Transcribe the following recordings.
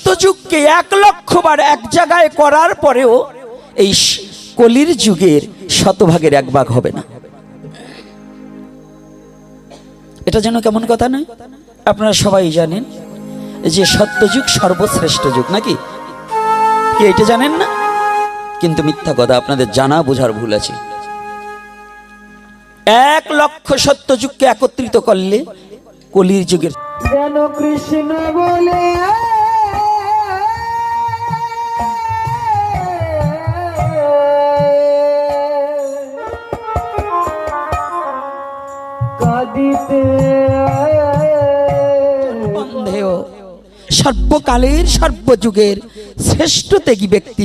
সত্যযুগকে 1 লক্ষ বার এক জায়গায় করার পরেও এই কলির যুগের শতভাগের 1 ভাগ হবে না। এটা যেন কেমন কথা নয়? আপনারা সবাই জানেন যে সত্যযুগ সর্বশ্রেষ্ঠ যুগ, নাকি? কি এটা জানেন না? কিন্তু মিথ্যা কথা, আপনাদের জানা বোঝার ভুল আছে। 1 লক্ষ সত্যযুগকে একত্রিত করলে কলির যুগের যেন কৃষ্ণ বলে কাঁদিতে বন্ধেও সর্বকালের সর্বযুগের শ্রেষ্ঠ ত্যাগী ব্যক্তি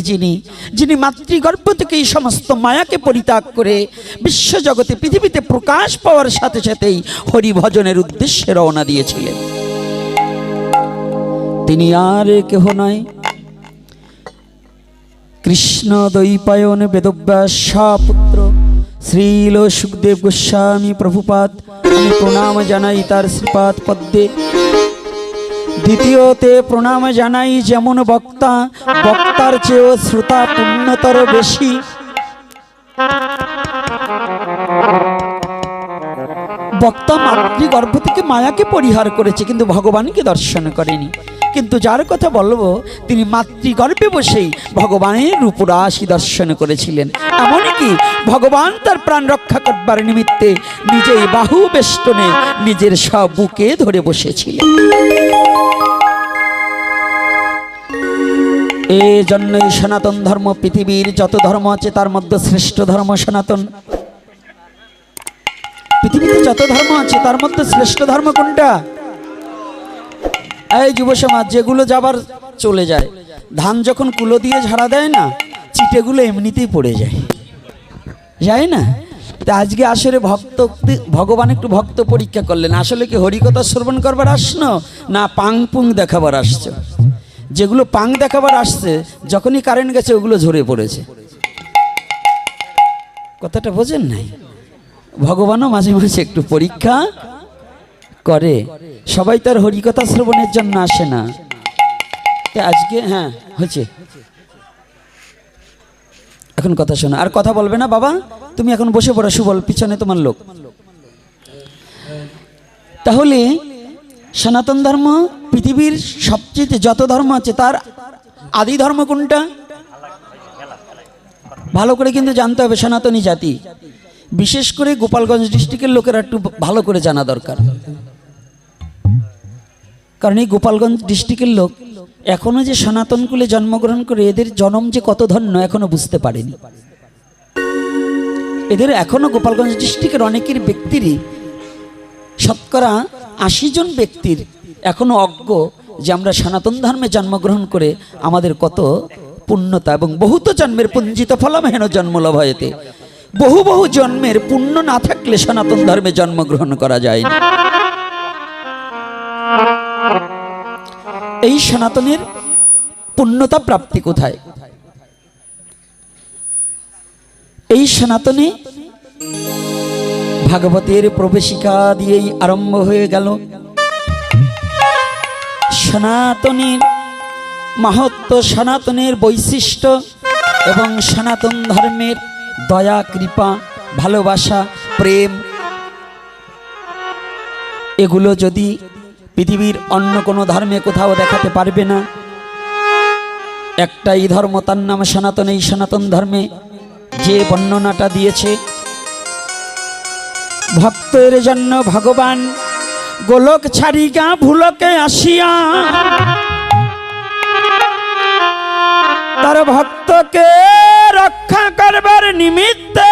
যিনি মাতৃগর্ভ থেকে এই সমস্ত মায়াকে পরিত্যাগ করে বিশ্বজগতে পৃথিবীতে প্রকাশ পাওয়ার সাথে সাথেই হরিভজনের উদ্দেশ্যে রওনা দিয়েছিলেন। তিনি আর কেহ নয়, কৃষ্ণ দ্বৈপায়ন বেদব্যাস পুত্র শ্রীল সুখদেব গোস্বামী প্রভুপাদ। আমি প্রণাম জানাই তার শ্রীপাদ পদ্মে। দ্বিতীয়তে প্রণাম জানাই যেমন বক্তার চেয়েও শ্রোতা পুণ্যতর বেশি। বক্তা মাতৃগর্ভ থেকে মায়াকে পরিহার করেছে, কিন্তু ভগবানকে দর্শন করেনি। কিন্তু যার কথা বলবো তিনি মাতৃগর্ভে বসেই ভগবানের রূপরাশি দর্শন করেছিলেন। এমনকি ভগবান তার প্রাণ রক্ষা করবার নিমিত্তে নিজেই বাহু বেষ্টনে নিজের সব বুকে ধরে বসেছিলেন। এই জন্যই সনাতন ধর্ম, পৃথিবীর যত ধর্ম আছে তার মধ্যে শ্রেষ্ঠ ধর্ম সনাতন। পৃথিবীতে যত ধর্ম আছে তার মধ্যে শ্রেষ্ঠ ধর্ম কোনটা? এই যুব সমাজ, যেগুলো যাবার চলে যায়, ধান যখন কুলো দিয়ে ঝাড়া দেয় না, চিটেগুলো এমনিতেই পড়ে যায় না? তা আজকে আসলে ভগবান একটু ভক্ত পরীক্ষা করলেন, আসলে কি হরিকথা শ্রবণ করবার আসছো না পাং পুং দেখাবার আসছো? যেগুলো পাং দেখাবার আসছে, যখনই কারেন্ট গেছে ওগুলো ঝরে পড়েছে। কথাটা বোঝেন নাই? ভগবানও মাঝে মাঝে একটু পরীক্ষা করে। সবাই তার হরিকথা শ্রবণের জন্য আসে না। আজকে হ্যাঁ হয়েছে, এখন কথা শোনো। আর কথা বলবে না বাবা, তুমি এখন বসে পড়ো, সুবল পিছনে তোমার লোক। তাহলে সনাতন ধর্ম পৃথিবীর সবচেয়ে যত ধর্ম আছে তার আদি ধর্ম কোনটা? ভালো করে কিন্তু জানতে হবে। সনাতনী জাতি, বিশেষ করে গোপালগঞ্জ ডিস্ট্রিক্টের লোকেরা একটু ভালো করে জানা দরকার। কারণ এই গোপালগঞ্জ ডিস্ট্রিক্টের লোক এখনো যে সনাতন কুলে জন্মগ্রহণ করে এদের জন্ম যে কত ধন্য এখনো বুঝতে পারেনি। এদের এখনো গোপালগঞ্জ ডিস্ট্রিক্টের অনেকের ব্যক্তিরই, শতকরা 80 জন ব্যক্তির এখনো অজ্ঞ যে আমরা সনাতন ধর্মে জন্মগ্রহণ করে আমাদের কত পুণ্যতা, এবং বহুত জন্মের পুঞ্জিত ফলম হেন জন্মলাভ হয়েতে। বহু বহু জন্মের পুণ্য না থাকলে সনাতন ধর্মে জন্মগ্রহণ করা যায় না। এই সনাতনের পুণ্যতা প্রাপ্তি কোথায়? এই সনাতনে ভাগবতের প্রবেশিকা দিয়েই আরম্ভ হয়ে গেল। সনাতনের মাহাত্ম্য, সনাতনের বৈশিষ্ট্য এবং সনাতন ধর্মের দয়া, কৃপা, ভালোবাসা, প্রেম, এগুলো যদি পৃথিবীর অন্য কোনো ধর্মে কোথাও দেখাতে পারবে না। একটাই ধর্ম, তার নাম সনাতন। এই সনাতন ধর্মে যে বর্ণনাটা দিয়েছে, ভক্তের জন্য ভগবান গোলক ছাড়িয়া ভুলকে আসিয়া তার ভক্তকে রক্ষা করবার নিমিত্তে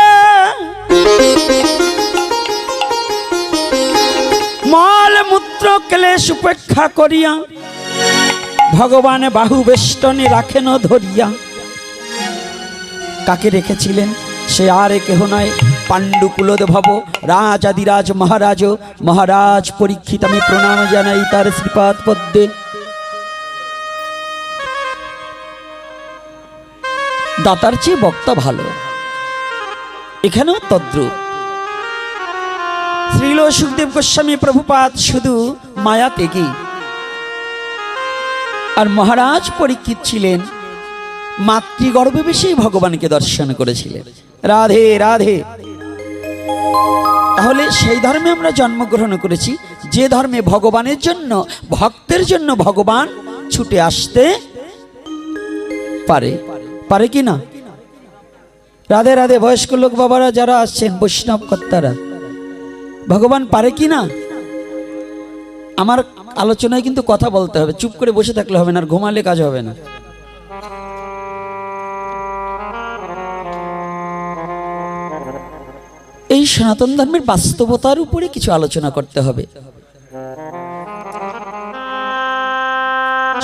মল মূত্র ক্লেশ উপেক্ষা করিয়া ভগবান বাহু বেষ্টনে রাখেন ধরিয়া। কাকে রেখেছিলেন? সে আর কেহ নয়, পাণ্ডু কুলোদ্ভব রাজাদিরাজ মহারাজ পরীক্ষিত। আমি প্রণাম জানাই তার শ্রীপাদ পদ্মে। দাতার চেয়ে বক্তা ভালো, এখানেও তদ্রূপ। শ্রীল সুখদেব গোস্বামী প্রভুপাদ শুধু মায়া ত্যাগী, আর মহারাজ পরীক্ষিত ছিলেন মাতৃগর্ভে বসেই ভগবানকে দর্শন করেছিলেন। রাধে রাধে। তাহলে সেই ধর্মে আমরা জন্মগ্রহণ করেছি যে ধর্মে ভগবানের জন্য, ভক্তের জন্য ভগবান ছুটে আসতে পারে। পারে কি না? রাধে রাধে। বয়স্ক লোক বাবারা যারা আসছেন, বৈষ্ণব কর্তারা, ভগবান পারে কি না? আমার আলোচনায় কিন্তু কথা বলতে হবে, চুপ করে বসে থাকলে হবে না, আর ঘুমালে কাজ হবে না। এই সনাতন ধর্মের বাস্তবতার উপরে কিছু আলোচনা করতে হবে।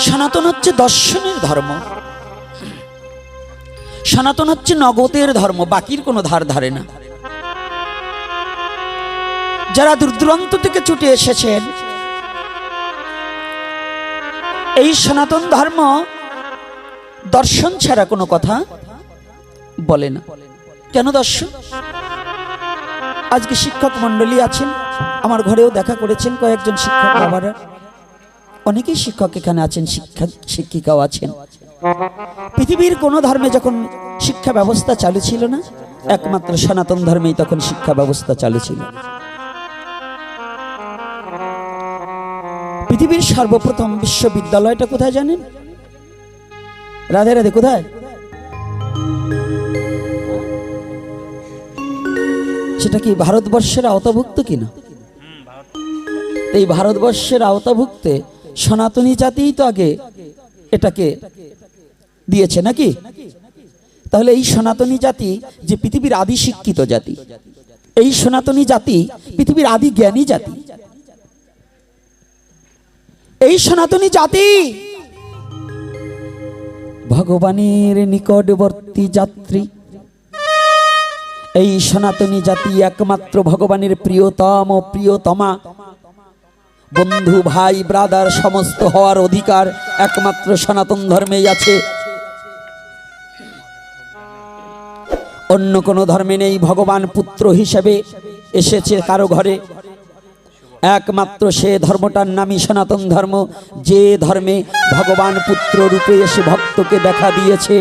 সনাতন হচ্ছে দর্শনের ধর্ম, সনাতন হচ্ছে নগদের ধর্ম, বাকির কোনো ধার ধারে না। যারা দূর দূরান্ত থেকে ছুটে এসেছেন, এই সনাতন ধর্ম দর্শন ছাড়া কোনো কথা বলে না। কেন দর্শন? আজকে শিক্ষক মন্ডলী আছেন, আমার ঘরেও দেখা করেছেন কয়েকজন শিক্ষক বাবারা, অনেকেই শিক্ষক এখানে আছেন, শিক্ষিকাও আছেন। পৃথিবীর কোনো ধর্মে যখন শিক্ষা ব্যবস্থা চালু ছিল না, একমাত্র সনাতন ধর্মেই তখন শিক্ষা ব্যবস্থা চালু ছিল। পৃথিবীর সর্বপ্রথম বিশ্ববিদ্যালয়টা কোথায় জানেন? রাধে রাধে। কোথায়? সেটা কি ভারতবর্ষের আওতাভুক্ত কিনা? এই ভারতবর্ষের আওতাভুক্তে সনাতনী জাতিই তো আগে এটাকে দিয়েছে নাকি? তাহলে এই সনাতনী জাতি যে পৃথিবীর আদি শিক্ষিত জাতি, এই সনাতনী জাতি পৃথিবীর আদি জ্ঞানী জাতি, এই সনাতনী জাতি ভগবানের নিকটবর্তী যাত্রী। এই সনাতনী জাতি একমাত্র ভগবানের প্রিয়তম প্রিয়তমা। বন্ধু ভাই ব্রাদার সমস্ত হওয়ার অধিকার একমাত্র সনাতন ধর্মেই আছে, অন্য কোনো ধর্মে নেই। ভগবান পুত্র হিসেবে এসেছে কারো ঘরে, একমাত্র সে ধর্মটার নামই সনাতন ধর্ম, যে ধর্মে ভগবান পুত্র রূপে এসে ভক্তকে দেখা দিয়েছে।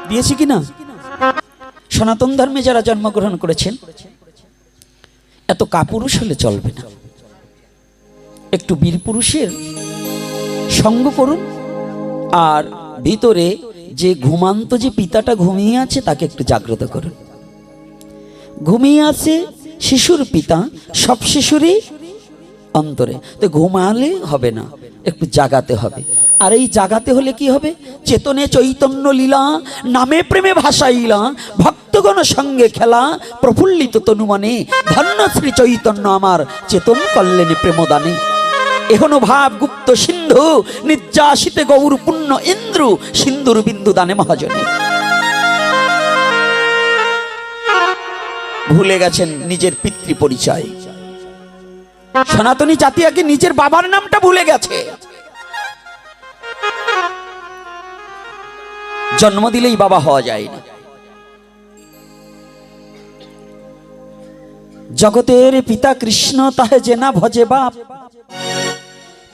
দিয়েছি কিনা? সনাতন ধর্মে যারা জন্মগ্রহণ করেছেন, এত কাপুরুষ হলে চলবে না, একটু বীর পুরুষের সঙ্গ করুন। আর ভিতরে যে ঘুমান্ত যে পিতাটা ঘুমিয়ে আছে তাকে একটু জাগ্রত করুন। ঘুমিয়ে আছে শিশুর পিতা, সব শিশুরই অন্তরে, তো ঘুমালে হবে না, একটু জাগাতে হবে। আর এই জাগাতে হলে কি হবে? চেতনে চৈতন্য লীলা, নামে প্রেমে ভাসাইলা, ভক্তগণ সঙ্গে খেলা, প্রফুল্লিত তনুমনে, ধন্য শ্রী চৈতন্য আমার চেতন কল্যাণে প্রেমদানে। এহনো ভাব গুপ্ত সিন্ধু, নির্যাসিতে গৌর পুণ্য ইন্দ্র, সিন্ধুর বিন্দু দানে মহাজনে। ভুলে গেছেন নিজের পিতৃ পরিচয়। সনাতনী জাতি আগে নিজের বাবার নামটা ভুলে গেছে। জন্ম দিলেই বাবা হওয়া যায় না। জগতের পিতা কৃষ্ণ তাহে যে না ভজে বাপ,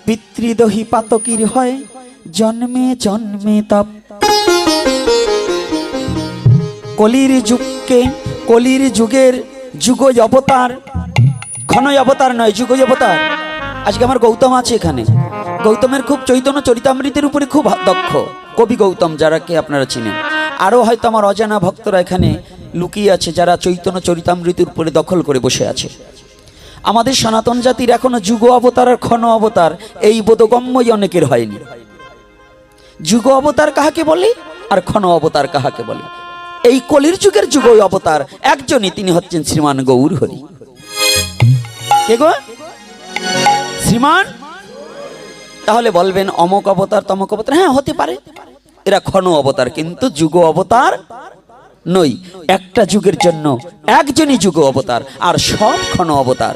পিতৃদহি পাতকির হয় জন্মে জন্মে তাপ। কলির যুগকে, কলির যুগের যুগ অবতার, ক্ষণ অবতার নয়, যুগ অবতার। আজকে আমার গৌতম আছে এখানে, গৌতমের খুব চৈতন্য চরিতামৃতের উপরে খুব দক্ষ কবি গৌতম, যারাকে আপনারা চিনেন। আরও হয়তো আমার অজানা ভক্তরা এখানে লুকিয়ে আছে, যারা চৈতন্য চরিতামৃতের উপরে দখল করে বসে আছে। আমাদের সনাতন জাতির এখনো যুগ অবতার আর ক্ষণ অবতার এই বোধগম্যই অনেকের হয়নি। যুগ অবতার কাহাকে বলে আর ক্ষণ অবতার কাহাকে বলে? এই কলির যুগের যুগ অবতার একজনই, তিনি হচ্ছেন শ্রীমান গৌর হরি। কে গো? শ্রীমান। তাহলে বলবেন অমক অবতার তমক অবতার, হ্যাঁ হতে পারে, এরা ক্ষণ অবতার, কিন্তু যুগ অবতার নই। একটা যুগের জন্য একজনই যুগ অবতার, আর সব ক্ষণ অবতার।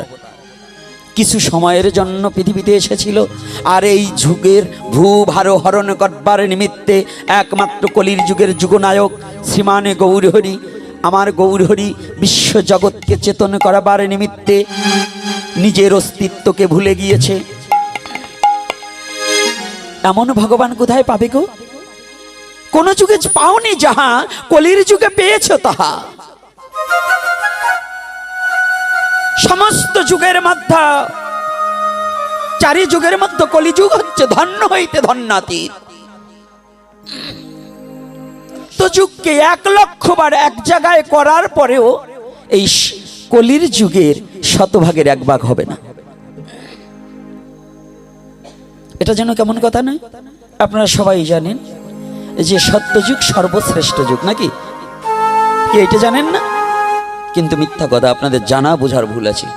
কিছু সময়ের জন্য পৃথিবীতে এসেছিল, আর এই যুগের ভূভার হরণ করবার নিমিত্তে একমাত্র কলির যুগের যুগনায়ক শ্রীমানে গৌরহরি, আমার গৌরহরি বিশ্ব জগৎকে চেতন করাবার নিমিত্তে নিজের অস্তিত্বকে ভুলে গিয়েছে। এমন ভগবান কোথায় পাবে গো? কোন যুগে পাওনি যাহা, কলির যুগে পেয়েছ তাহা। সমস্ত যুগের মধ্যে, চারি যুগের মধ্যে কলিযুগ হচ্ছে ধন্য হইতে ধন্যাতীত। তো যুগকে 1,00,000 বার এক জায়গায় করার পরেও এই কলির যুগের 100 ভাগের 1 ভাগ হবে না। এটা যেন কেমন কথা নয়? আপনারা সবাই জানেন যে সত্যযুগ সর্বশ্রেষ্ঠ যুগ, নাকি? কি এটা জানেন না? কিন্তু মিথ্যা কথা, আপনাদের জানা বোঝার ভুল আছে।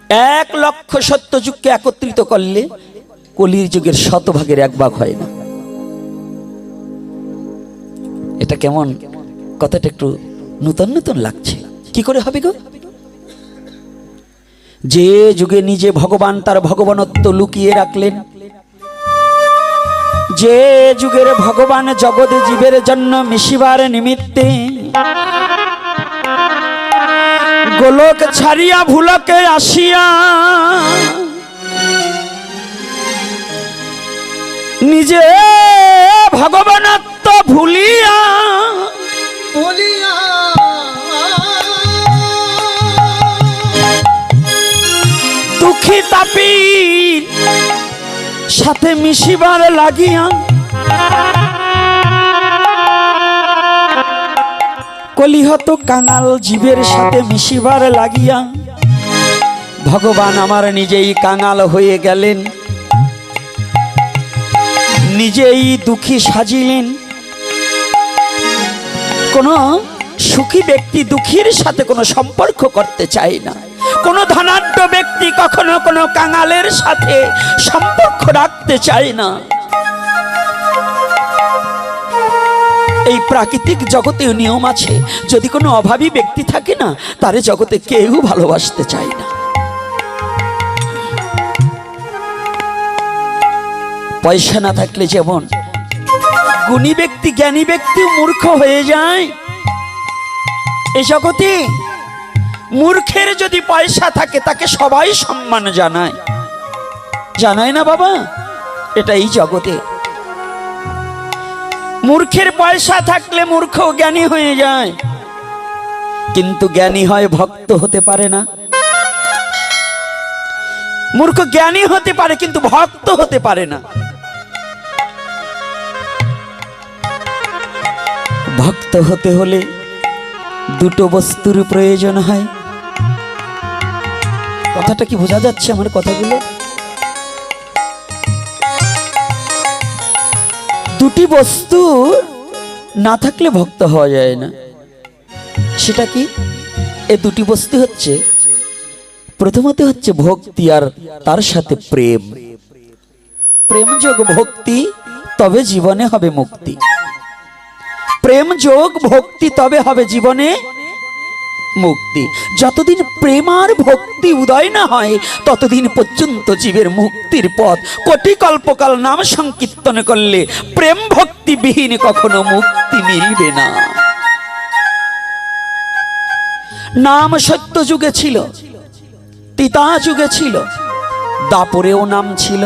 1,00,000 সত্যযুগকে একত্রিত করলে কলির যুগের 100 ভাগের 1 ভাগ হয় না। এটা কেমন কথাটা একটু নতুন নতুন লাগছে। কি করে হবে গো? যে যুগে নিজে ভগবান তার ভগবানত্ব লুকিয়ে রাখলেন, যে যুগের ভগবান জগতে জীবের জন্য মিশিবার নিমিত্তে গোলক ছাড়িয়া ভুলকে আসিয়া নিজে ভগবানত্ব ভুলিয়া দুঃখী তাপি সাথে মিশিবার লাগিয়া কলিহত কাঙাল জীবের সাথে মিশিবার লাগিয়া ভগবান আমার নিজেই কাঙাল হয়ে গেলেন, নিজেই দুঃখী সাজিলেন। কোন সুখী ব্যক্তি দুঃখীর সাথে কোনো সম্পর্ক করতে চায় না। কোন ধনাঢ্য ব্যক্তি কখনো কোনো কাঙালের সাথে সম্পর্ক রাখতে চায় না। এই প্রাকৃতিক জগতে নিয়ম আছে, যদি কোনো অভাবী ব্যক্তি থাকে না, তারে জগতে কেউ ভালোবাসতে চায় না। পয়সা না থাকলে যেমন গুণী ব্যক্তি জ্ঞানী ব্যক্তি মূর্খ হয়ে যায়, এই জগতে মূর্খের যদি পয়সা থাকে তাকে সবাই সম্মান জানায়, জানায় না বাবা? এটা এই জগতে মূর্খের পয়সা থাকলে মূর্খ জ্ঞানী হয়ে যায়, কিন্তু জ্ঞানী হয় ভক্ত হতে পারে না। মূর্খ জ্ঞানী হতে পারে কিন্তু ভক্ত হতে পারে না। ভক্ত হতে হলে দুটো বস্তুর প্রয়োজন হয়। কথাটা কি বোঝা যাচ্ছে আমার কথাগুলো? দুটি বস্তু না থাকলে ভক্ত হওয়া যায় না। সেটা কি? এই দুটি বস্তু হচ্ছে, প্রথমত হচ্ছে ভক্তি আর তার সাথে প্রেম। প্রেম যোগ ভক্তি, তবে জীবনে হবে মুক্তি। প্রেম যোগ ভক্তি, তবে হবে জীবনে মুক্তি। যতদিন প্রেম আর ভক্তি উদয় না হয় ততদিন পর্যন্ত জীবের মুক্তির পথ। কোটি কল্পকাল নাম সংকীর্তন করলে প্রেম ভক্তি বিহীন কখনো মুক্তি মিলবে না। নাম সত্য যুগে ছিল, তিতা যুগে ছিল, দাপরেও নাম ছিল,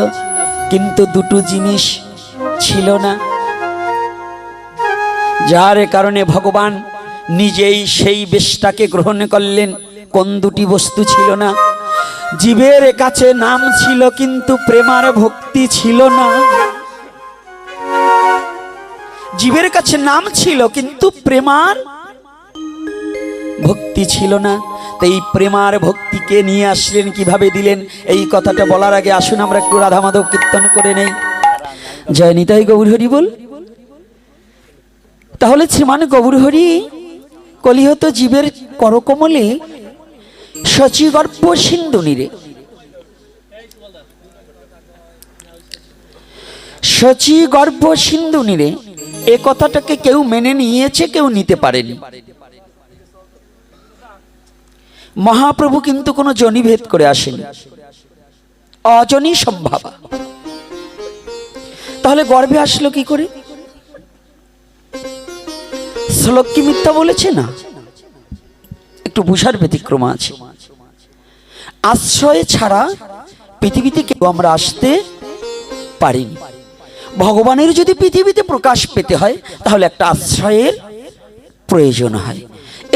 কিন্তু দুটো জিনিস ছিল না, যার কারণে ভগবান নিজেই সেই বেশটাকে গ্রহণ করলেন। কোন দুটি বস্তু ছিল না? জীবের কাছে নাম ছিল কিন্তু প্রেমার ভক্তি ছিল না। জীবের কাছে নাম ছিল কিন্তু প্রেমার ভক্তি ছিল না। তাই এই প্রেমার ভক্তিকে নিয়ে আসলেন, কিভাবে দিলেন? এই কথাটা বলার আগে আসুন আমরা একটু রাধা মাধব কীর্তন করে নেই। জয় নিতাই গৌর হরি বল। তাহলে শ্রীমান গৌর হরি কলিহত জীবের করকমলে শচীগর্ভ সিন্ধু নীরে, শচীগর্ভ সিন্ধু নীরে, এ কথাটাকে কেউ মেনে নিয়েছে, কেউ নিতে পারেনি। মহাপ্রভু কিন্তু কোনো জনিভেদ করে আসেনি, অজনী সম্ভাবা। তাহলে গর্ভে আসলো কি করে? শ্লোক কি মিথ্যা বলেছে? না, একটু বুঝার ব্যতিক্রম আছে। আশ্রয় ছাড়া পৃথিবীতে কেউ আমরা আসতে পারিনি। ভগবানের যদি পৃথিবীতে প্রকাশ পেতে হয় তাহলে একটা আশ্রয়ের প্রয়োজন হয়।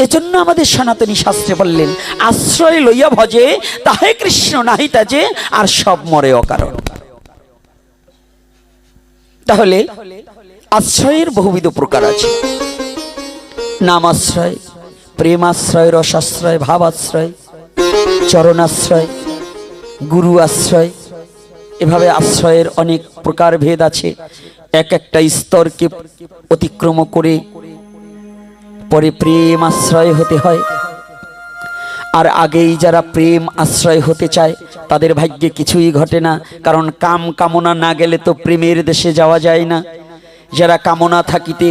এজন্য আমাদের সনাতনী শাস্ত্রে বললেন, আশ্রয় লইয়া ভজে তাহে কৃষ্ণ নাহি তাজে, আর সব মরে অকারণ। তাহলে আশ্রয়ের বহুবিধ প্রকার আছে। নাম আশ্রয়, প্রেম আশ্রয়, রসাশ্রয়, ভাব আশ্রয়, চরণাশ্রয়, গুরু আশ্রয়। এভাবে আশ্রয়ের অনেক প্রকার ভেদ আছে। এক একটা স্তরকে অতিক্রম করে পরে প্রেম আশ্রয় হতে হয়। আর আগেই যারা প্রেম আশ্রয় হতে চায় তাদের ভাগ্যে কিছুই ঘটে না, কারণ কাম কামনা না গেলে তো প্রেমের দেশে যাওয়া যায় না। যারা কামনা থাকিতে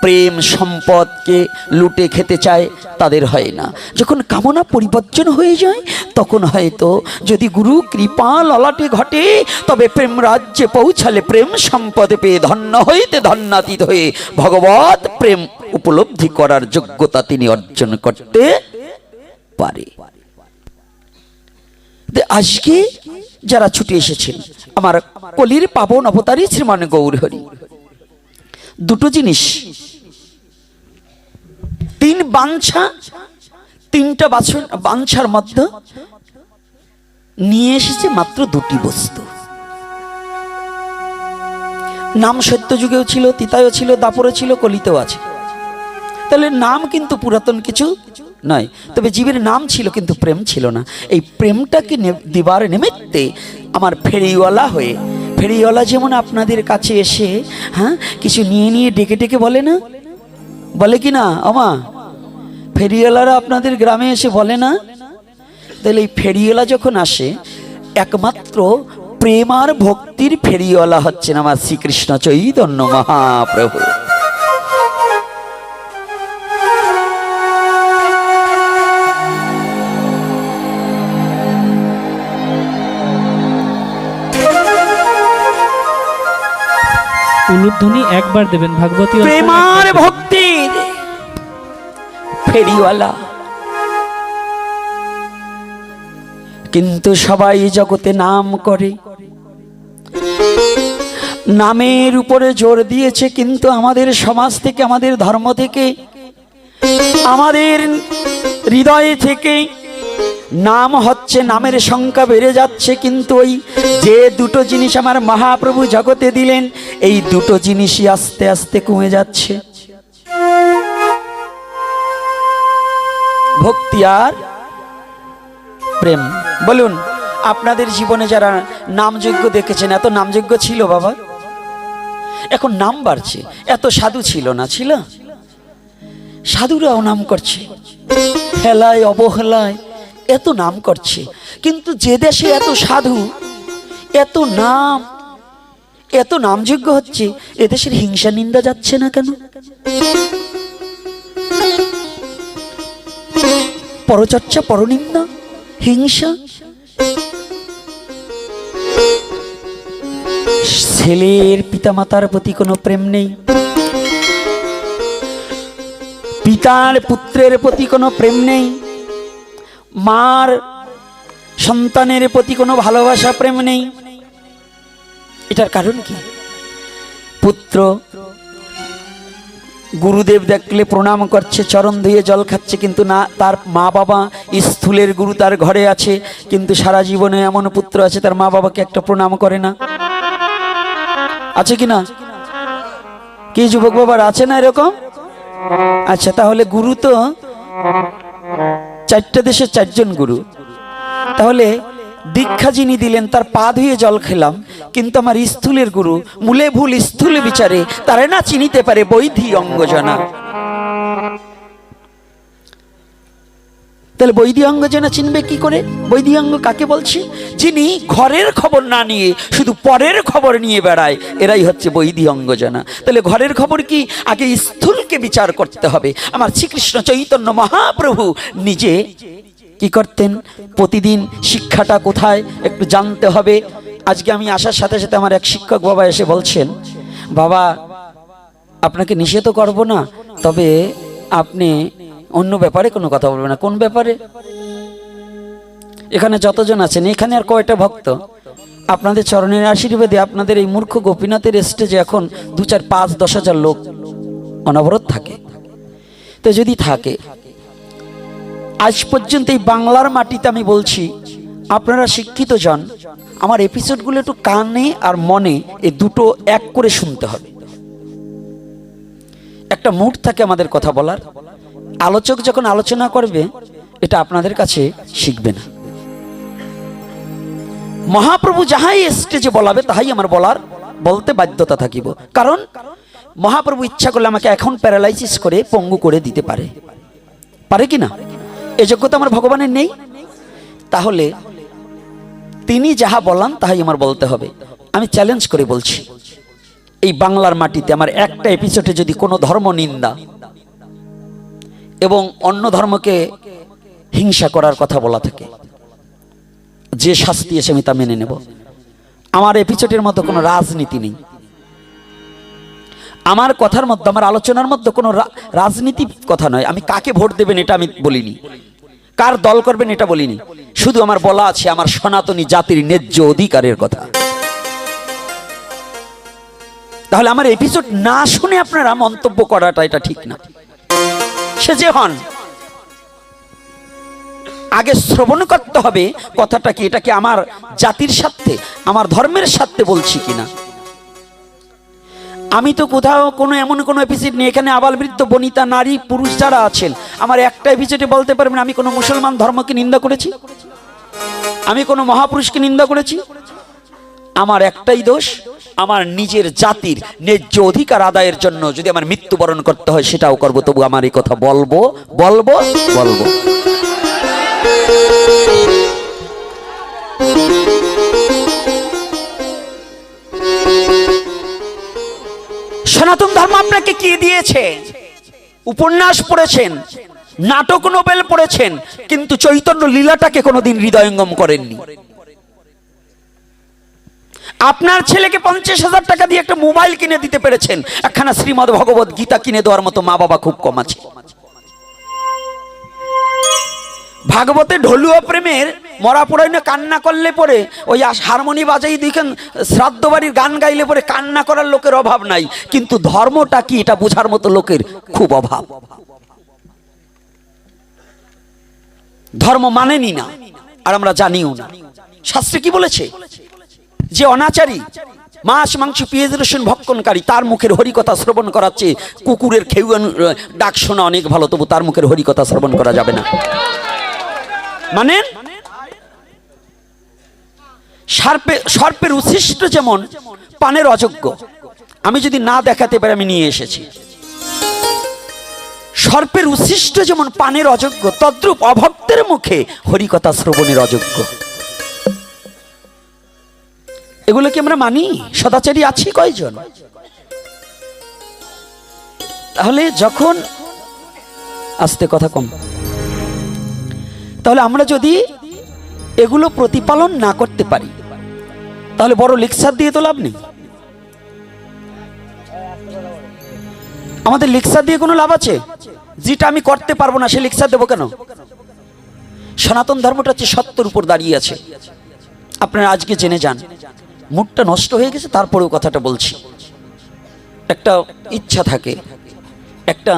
প্রেম সম্পদকে লুটে খেতে চায় তাদের হয় না। যখন কামনা পরিবর্তন হয়ে যায় তখন হয়তো যদি গুরু কৃপা ললাটে ঘটে, তবে প্রেম রাজ্যে পৌঁছালে প্রেম সম্পদে পেয়ে ধন্য হইতে ধন্যাতীত হয়ে ভগবত প্রেম উপলব্ধি করার যোগ্যতা তিনি অর্জন করতে পারে। আজকে যারা ছুটে এসেছেন আমার কলির পাবন অবতারী শ্রীমান গৌরহরি, দুটো জিনিস, তিন বাঞ্ছা, তিনটা বাঞ্ছার মধ্যে নিয়ে এসেছে মাত্র দুটি বস্তু। নাম সত্য যুগেও ছিল, তিতায়ও ছিল, দাপরে ছিল, কলিতেও আছে। তাহলে নাম কিন্তু পুরাতন কিছু নয়, তবে জীবের নাম ছিল কিন্তু প্রেম ছিল না। এই প্রেমটাকে দিবার নিমিত্তে আমার ফেরিওয়ালা হয়ে, ফেরিওয়ালা যেমন আপনাদের কাছে এসে কিছু নিয়ে নিয়ে ডেকে ডেকে বলে না, বলে কি না আমা? ফেরিওয়ালারা আপনাদের গ্রামে এসে বলে না? তাহলে এই ফেরিওয়ালা যখন আসে, একমাত্র প্রেম আর ভক্তির ফেরিওয়ালা হচ্ছেন আমার শ্রীকৃষ্ণ চৈতন্য মহাপ্রভু। উলুধ্বনি একবার দেবেন ভাগবতী। প্রেমার ভক্তির ফেরিওয়ালা। কিন্তু সবাই জগতে নাম করে, নামের উপরে জোর দিয়েছে, কিন্তু আমাদের সমাজ থেকে, আমাদের ধর্ম থেকে, আমাদের হৃদয় থেকে নাম হচ্ছে, নামের সংখ্যা বেড়ে যাচ্ছে, কিন্তু ওই যে দুটো জিনিস আমার মহাপ্রভু জগতে দিলেন, এই দুটো জিনিসই আস্তে আস্তে কমে যাচ্ছে, ভক্তি আর প্রেম। বলুন, আপনাদের জীবনে যারা নামযজ্ঞ দেখেছেন, এত নামযজ্ঞ ছিল বাবা, এখন নাম বাড়ছে। এত সাধু ছিল না, ছিল? সাধুরাও নাম করছে, হেলায় অবহেলায় এত নাম করছে। কিন্তু যে দেশে এত সাধু, এত নাম, এত নামযজ্ঞ হচ্ছে, এদেশের হিংসা নিন্দা যাচ্ছে না কেন? পরচর্চা, পরনিন্দা, হিংসা। ছেলের পিতামাতার প্রতি কোনো প্রেম নেই, পিতার পুত্রের প্রতি কোনো প্রেম নেই, মার সন্তানের প্রতি কোনো ভালোবাসা প্রেম নেই। এটার কারণ কি? পুত্র গুরুদেব দেখলে প্রণাম করছে, চরণ ধুয়ে জল খাচ্ছে, কিন্তু না, তার মা বাবা স্থূলের গুরু তার ঘরে আছে, কিন্তু সারা জীবনে এমন পুত্র আছে তার মা বাবাকে একটা প্রণাম করে না। আছে কি না? কি যুবক বাবার আছে না এরকম? আচ্ছা, তাহলে গুরু তো চারটা দেশে চারজন গুরু। তাহলে দীক্ষা যিনি দিলেন তার পা ধুয়ে জল খেলাম, কিন্তু আমার স্থূলের গুরু মূলে ভুল স্থূলে বিচারে তারে না চিনিতে পারে বৈধি অঙ্গজনা। তাহলে বৈধি অঙ্গজনা চিনবে কি করে? বৈধি অঙ্গ কাকে বলছি? যিনি ঘরের খবর না নিয়ে শুধু পরের খবর নিয়ে বেড়ায়, এরাই হচ্ছে বৈধি অঙ্গজনা। তাহলে ঘরের খবর কি? আগে স্থূলকে বিচার করতে হবে। আমার শ্রীকৃষ্ণ চৈতন্য মহাপ্রভু নিজে কি করতেন? প্রতিদিন শিক্ষাটা কোথায় একটু জানতে হবে। আজকে আমি আসার সাথে সাথে আমার এক শিক্ষক বাবা এসে বলছেন, বাবা আপনাকে নিষেধ করব না, তবে আপনি অন্য ব্যাপারে কোনো কথা বলবেন না। কোন ব্যাপারে? এখানে যতজন আছেন, এখানে আর কয়টা ভক্ত? আপনাদের চরণের আশীর্বাদে আপনাদের এই মূর্খ গোপীনাথের স্টেজে এখন 2, 4, 5, 10 হাজার লোক অনবরত থাকে। তো যদি থাকে, আজ পর্যন্ত এই বাংলার মাটিতে আমি বলছি, আপনারা শিক্ষিত জন, আমার এপিসোডগুলো একটু কানে আর মনে এই দুটো এক করে শুনতে হবে। একটা মুড থাকে আমাদের কথা বলার, আলোচক যখন আলোচনা করবে এটা আপনাদের কাছে শিখবে না। মহাপ্রভু যাহাই স্টেজে বলাবে তাহাই আমার বলতে বাধ্যতা থাকিব, কারণ মহাপ্রভু ইচ্ছা করলে আমাকে এখন প্যারালাইসিস করে পঙ্গু করে দিতে পারে কি না? এই যোগ্যতা আমার ভগবানের নেই। তাহলে তিনি যাহা বলান তাহাই আমার বলতে হবে। আমি চ্যালেঞ্জ করে বলছি, এই বাংলার মাটিতে আমার একটা এপিসোডে যদি কোনো ধর্ম নিন্দা এবং অন্য ধর্মকে হিংসা করার কথা বলা থাকে, যে শাস্তি এসে আমি তা মেনে নেব। আমার এপিসোডের মধ্যে কোনো রাজনীতি নেই, আমার কথার মধ্যে, আমার আলোচনার মধ্যে কোনো রাজনীতি কথা নয়। আমি কাকে ভোট দেবেন এটা আমি বলিনি, কার দল করবেন এটা বলিনি, শুধু আমার বলা আছে আমার সনাতনী জাতির ন্যায্য অধিকারের কথা। তাহলে আমার এপিসোড না শুনে আপনারা মন্তব্য করাটা এটা ঠিক না। সে যে হন, আগে শ্রবণ করতে হবে কথাটা কি, এটা কি আমার জাতির স্বার্থে, আমার ধর্মের স্বার্থে বলছি কিনা। আমি তো কোথাও কোনো এমন কোনো এপিসোড নেই, এখানে আবাল বৃদ্ধ বনিতা নারী পুরুষ যারা আছেন, আমার একটা এপিসোডে বলতে পারবেন আমি কোনো মুসলমান ধর্মকে নিন্দা করেছি, আমি কোনো মহাপুরুষকে নিন্দা করেছি। আমার একটাই দোষ, আমার নিজের জাতির ন্যায্য অধিকার আদায়ের জন্য যদি আমার মৃত্যুবরণ করতে হয় সেটাও করব, তবু আমার এই কথা বলবো। সনাতন ধর্ম আপনাকে কি দিয়েছে? উপন্যাস পড়েছেন, নাটক নোবেল পড়েছেন, কিন্তু চৈতন্য লীলাটাকে কোনোদিন হৃদয়ঙ্গম করেননি। আপনার ছেলেকে 50,000 টাকা দিয়ে একটা মোবাইল কিনে দিতে পেরেছেন, একখানা শ্রীমদ্ ভগবত গীতা কিনে দেওয়ার মতো মা বাবা খুব কম আছে। ভাগবতে ঢোলুয়া প্রেমের মরা পড়াইনে কান্না করলে পরে ওই হারমোনি বাজাই দেখেন, শ্রাদ্ধ বাড়ির গান গাইলে পরে কান্না করার লোকের অভাব নাই, কিন্তু ধর্মটা কি এটা বোঝার মতো লোকের খুব অভাব। ধর্ম মানেনি না, আর আমরা জানিও না। শাস্ত্রে কি বলেছে? যে অনাচারী, মাছ মাংস পেঁয়াজ রসুন ভক্ষণকারী, তার মুখের হরিকথা শ্রবণ করাচ্ছে কুকুরের খেউ ডাক শোনা অনেক ভালো, তবু তার মুখের হরিকথা শ্রবণ করা যাবে না। মানে সর্পের উচ্ছিষ্ট যেমন পানের অযোগ্য, আমি যদি না দেখাতে পারি আমি নিয়ে এসেছি। সর্পের উচ্ছিষ্ট যেমন পানের অযোগ্য, তদ্রূপ অভক্তের মুখে হরিকথা শ্রবণের অযোগ্য। এগুলো কি আমরা মানি? সদাচারী আছি কয়জন? তাহলে যখন আস্তে কথা কম, তাহলে আমরা যদি এগুলো প্রতিপালন না করতে পারি তাহলে বড় লেকচার দিয়ে তো লাভ নেই। আমাদের লেকচার দিয়ে কোনো লাভ আছে? যেটা আমি করতে পারবো না সে লেকচার দেবো কেন? সনাতন ধর্মটা হচ্ছে সত্যের উপর দাঁড়িয়ে আছে। আপনারা আজকে জেনে যান, মুডটা নষ্ট হয়ে গেছে তারপরেও কথাটা বলছি। একটা ইচ্ছা থাকে, একটা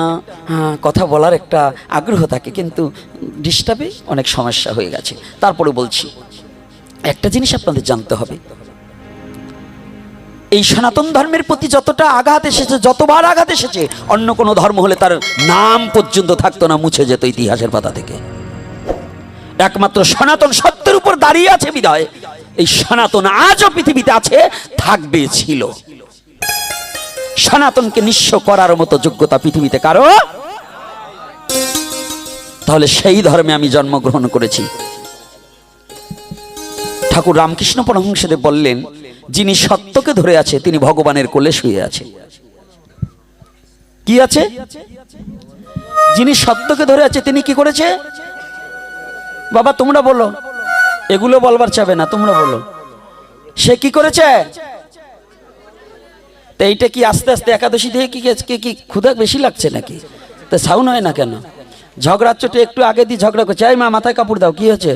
কথা বলার একটা আগ্রহ থাকে, কিন্তু ডিস্টার্বে অনেক সমস্যা হয়ে গেছে, তারপরে বলছি। একটা জিনিস আপনাদের জানতে হবে, এই সনাতন ধর্মের প্রতি যতটা আঘাত এসেছে, যতবার আঘাত এসেছে, অন্য কোনো ধর্ম হলে তার নাম পর্যন্ত থাকতো না, মুছে যেত ইতিহাসের পাতা থেকে। একমাত্র সনাতন সত্যের উপর দাঁড়িয়ে আছে বিধায় এই সনাতন আজও পৃথিবীতে আছে, থাকবে, ছিল। সনাতনকে নিঃস্ব করার মতো যোগ্যতা পৃথিবীতে কারো। তাহলে সেই ধর্মে আমি জন্মগ্রহণ করেছি। ঠাকুর রামকৃষ্ণ পরমহংসদেব বললেন, যিনি সত্যকে ধরে আছে তিনি ভগবানের কোলে শুয়ে আছে। কি আছে? যিনি সত্যকে ধরে আছে তিনি কি করেছে? বাবা তোমরা বলো, এগুলো বলবার চাবে না, তোমরা বলো। সে কি করেছে? তো এইটা কি আস্তে আস্তে একাদশী দিয়ে কি ক্ষুধা বেশি লাগছে নাকি? তো সাউন্ড হয় না কেন? ঝগড়ার চোটে একটু আগে দিয়ে ঝগড়া করছে, এই মা মাথায় কাপড় দাও, কি হয়েছে?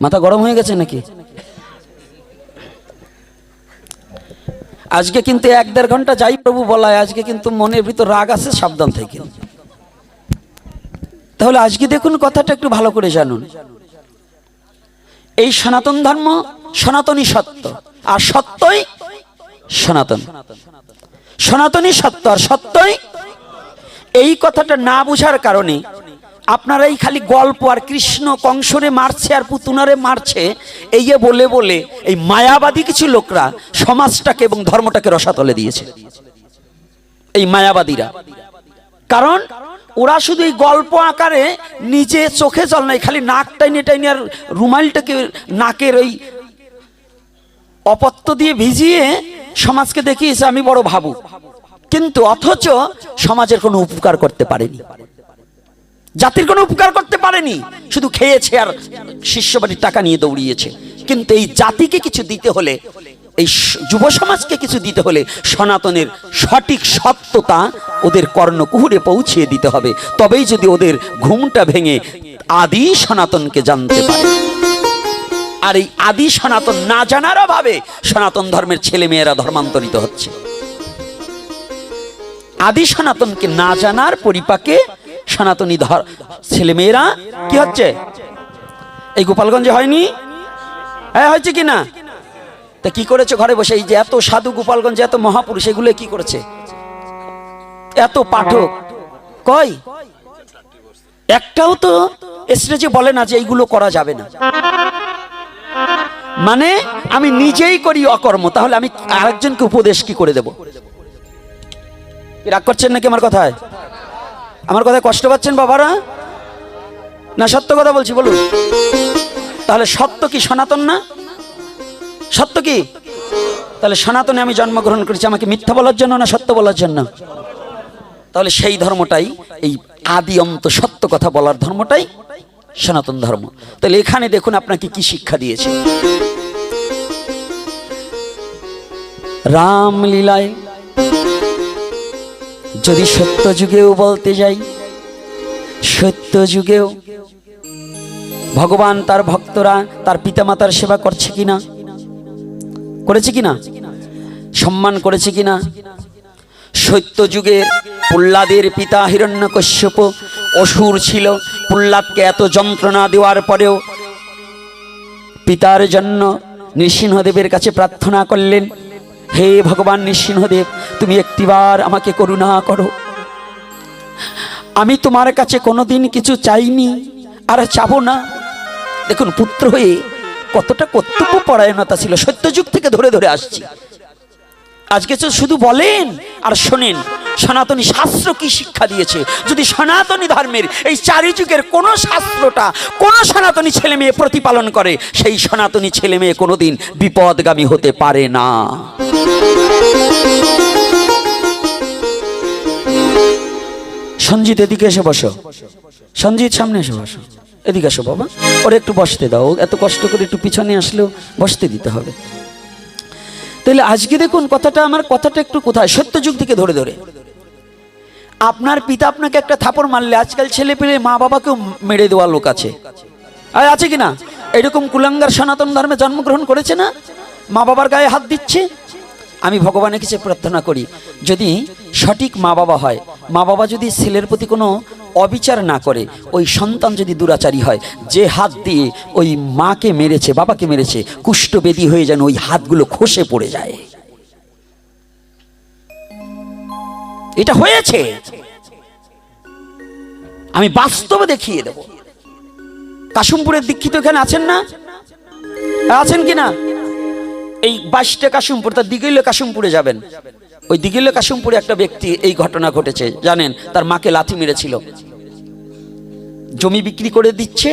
মাথা গরম হয়ে গেছে নাকি? আজকে কিন্তু 1-1.5 ঘন্টা যাই প্রভু বলায়, আজকে কিন্তু মনের ভিতর রাগ আছে, সাবধান থেকে। তাহলে আজকে দেখুন কথাটা একটু ভালো করে জানুন। এই সনাতন ধর্ম সনাতনী সত্য, আর সত্যই সনাতন। সনাতনী সত্য আর সত্যই, এই কথাটা না বোঝার কারণে আপনারা এই খালি গল্প আর কৃষ্ণ কংসরে মারছে আর পুতুনারে মারছে এই বলে বলে এই মায়াবাদী কিছু লোকরা সমাজটাকে এবং ধর্মটাকে রসাতলে দিয়েছে, এই মায়াবাদীরা। কারণ ওরা শুধু এই গল্প আকারে নিজে চোখে জল নাই, খালি নাক টাইনে টাইনে আর রুমালটাকে নাকের ওই অপত্য দিয়ে ভিজিয়ে সমাজকে দেখিয়েছে আমি বড় ভাবুক, কিন্তু অথচ সমাজের কোনো উপকার করতে পারেনি, জাতির কোনো উপকার করতে পারেনি, শুধু খেয়েছে আর শিষ্যবাড়ির টাকা নিয়ে দৌড়িয়েছে। কিন্তু এই জাতিকে কিছু দিতে হলে, এই যুব সমাজকে কিছু দিতে হলে সনাতনের সঠিক সত্যতা ওদের কর্ণকুহুরে পৌঁছিয়ে দিতে হবে, তবেই যদি ওদের ঘুমটা ভেঙে আদি সনাতনকে জানতে পারে। আর এই আদি সনাতন না জানার অভাবে সনাতন ধর্মের ছেলে মেয়েরা ধর্মান্তরিত হচ্ছে। আদি সনাতনকে না জানার পরিপাকে সনাতনী ছেলেমেয়েরা কি হচ্ছে? এই গোপালগঞ্জে হয়নি? হ্যাঁ হয়েছে কিনা? তা কি করেছে ঘরে বসে? এই যে এত সাধু গোপালগঞ্জে, এত মহাপুরুষ, এগুলো কি করেছে? এত পাঠক কই একটাও তো স্টেজে বলে না যে এইগুলো করা যাবে না। মানে আমি নিজেই করি অকর্ম, তাহলে আমি আরেকজনকে উপদেশ কি করে দেব? রাগ করছেন নাকি আমার কথায়? আমার কথায় কষ্ট পাচ্ছেন বাবারা? না সত্য কথা বলছি, বলুন। তাহলে সত্য কি সনাতন না? সত্য কি? তাহলে সনাতনে আমি জন্মগ্রহণ করেছি, আমাকে মিথ্যা বলার জন্য না সত্য বলার জন্য? তাহলে সেই ধর্মটাই, এই আদি অন্ত সত্য কথা বলার ধর্মটাই সনাতন ধর্ম। তাহলে এখানে দেখুন আপনাকে কি শিক্ষা দিয়েছে। রামলীলায় যদি সত্য যুগেও বলতে যাই, সত্য যুগেও ভগবান তার ভক্তরা তার পিতামাতার সেবা করছে কিনা, করেছে কিনা, সম্মান করেছে কিনা? সত্য যুগের প্রহ্লাদের পিতা হিরণ্যকশ্যপ অসুর ছিল, প্রহ্লাদকে এত যন্ত্রণা দেওয়ার পরেও পিতার জন্য নৃসিংহদেবের কাছে প্রার্থনা করলেন, হে ভগবান নৃসিংহদেব, তুমি একটিবার আমাকে করুণা করো, আমি তোমার কাছে কোনোদিন কিছু চাইনি আর চাবো না। দেখুন পুত্র হয়ে কতটা কর্তব্য পরায়ণতা ছিল, সত্যযুগ থেকে ধরে ধরে আসছি। আজকে তো শুধু বলেন আর শোনেন সনাতনী শাস্ত্র কি শিক্ষা দিয়েছে। যদি সনাতনী ধর্মের এই চারিযুগের কোন শাস্ত্রটা কোন সনাতনী ছেলে মেয়ে প্রতিপালন করে, সেই সনাতনী ছেলে মেয়ে কোনোদিন বিপদগামী হতে পারে না। সঞ্জিত এদিকে এসে বসো, সঞ্জিত সামনে এসে বসো, এদিকে এসো বাবা, ওর একটু বসতে দাও, এত কষ্ট করে একটু পিছনে আসলেও বসতে দিতে হবে। তাহলে আজকে দেখুন কথাটা, আমার কথাটা একটু কোথায়, সত্যযুগ থেকে ধরে ধরে। আপনার পিতা আপনাকে একটা থাপড় মারলে আজকাল ছেলে পেলে মা বাবাকেও মেরে দেওয়া লোক আছে, আর আছে কিনা? এরকম কুলাঙ্গার সনাতন ধর্মে জন্মগ্রহণ করেছে না, মা বাবার গায়ে হাত দিচ্ছে। আমি ভগবানের কাছে প্রার্থনা করি, যদি সঠিক মা বাবা হয়, মা বাবা যদি ছেলের প্রতি কোনো অবিচার না করে, ওই সন্তান যদি দুরাচারী হয়, যে হাত দিয়ে ওই মাকে মেরেছে বাবাকে মেরেছে, কুষ্ঠবেদী হয়ে যেন ওই হাতগুলো খসে পড়ে যায়। এটা হয়েছে, আমি বাস্তবে দেখিয়ে দেব। কাশিমপুরের দীক্ষিত এখানে আছেন না? আছেন কিনা? এই 22টা কাশিমপুর, তার দিঘিল কাশিমপুরে যাবেন, ওই দিঘিল কাশিমপুরে একটা ব্যক্তি এই ঘটনা ঘটেছে জানেন, তার মাকে লাথি মেরেছিল। জমি বিক্রি করে দিচ্ছে,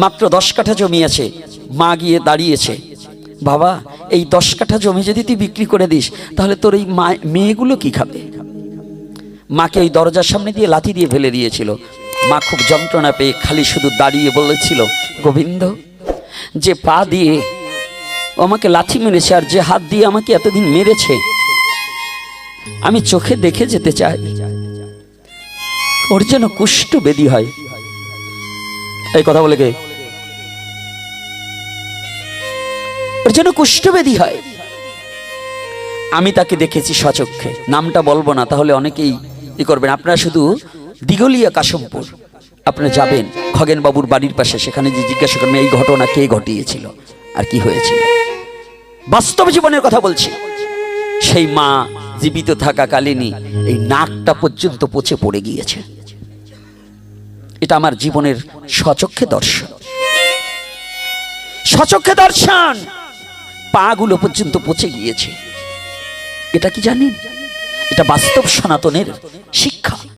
মাত্র 10 কাঠা জমি আছে, মা গিয়ে দাঁড়িয়েছে, বাবা এই 10 কাঠা জমি যদি তুই বিক্রি করে দিস তাহলে তোর এই মেয়েগুলো কি খাবে? মাকে ওই দরজার সামনে দিয়ে লাথি দিয়ে ফেলে দিয়েছিল। মা খুব যন্ত্রণা পেয়ে খালি শুধু দাঁড়িয়ে বলেছিল, গোবিন্দ, যে পা দিয়ে আমাকে লাথি মেরেছে আর যে হাত দিয়ে আমাকে এতদিন মেরেছে, আমি চোখে দেখে যেতে চাই, ওর যেন কুষ্ঠবেদী হয়। এই কথা বলে কে? ওর যেন কুষ্ঠবেদী হয়। আমি তাকে দেখেছি সচক্ষে, নামটা বলবো না তাহলে অনেকেই ই করবেন। আপনারা শুধু দিঘলিয়া কাশমপুর আপনারা যাবেন, খগেনবাবুর বাড়ির পাশে, সেখানে যে জিজ্ঞাসা করবেন এই ঘটনা কে ঘটিয়েছিল আর কি হয়েছিল। বাস্তব জীবনের কথা বলছি। সেই মা জীবিত থাকাকালীনই এই নাকটা পর্যন্ত পচে পড়ে গিয়েছে। এটা আমার জীবনের সচক্ষে দর্শন, সচক্ষে দর্শন। পাগুলো পর্যন্ত পচে গিয়েছে। এটা কি জানেন? এটা বাস্তব সনাতনের শিক্ষা।